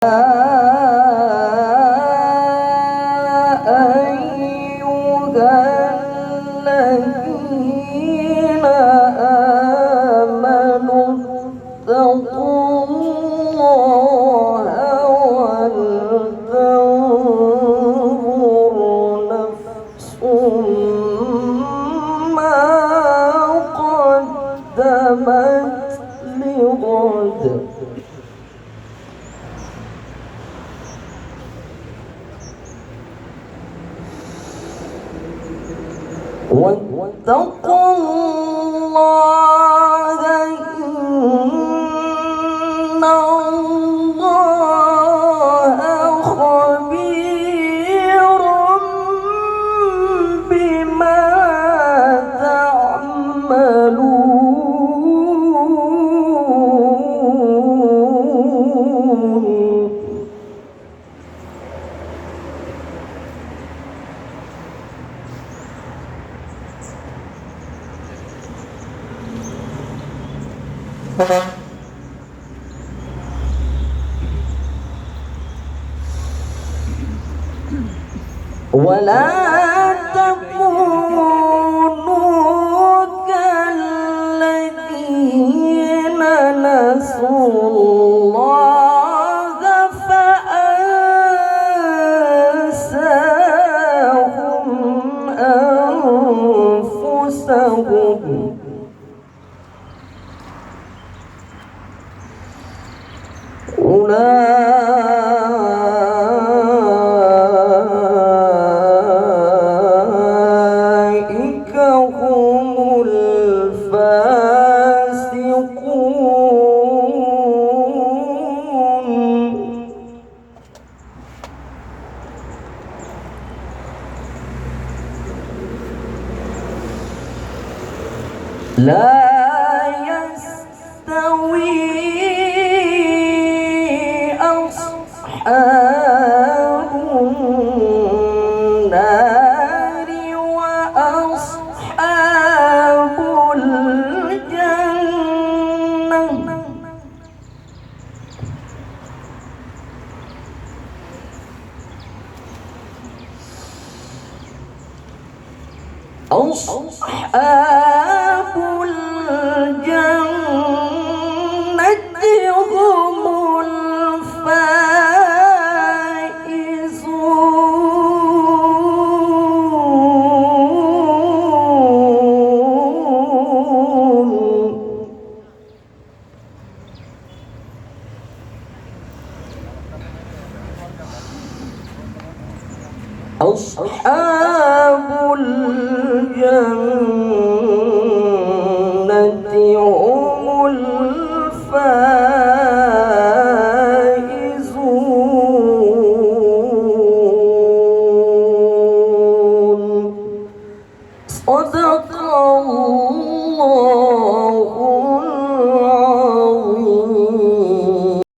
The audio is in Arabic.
الذين آمنوا اتقوا الله ولتنظر نفس ما قدمت لغد واتقوا الله إن الله خبير بما تعملون. ولا تكونوا كالذين نسوا الله فأنساهم أنفسهم أولئك هم الفاسقون. لا يستوي أصحاب النار وأصحاب الجنة. أصحاب الجنة هم أصحاب الجنة هم الفائزون. صدق الله.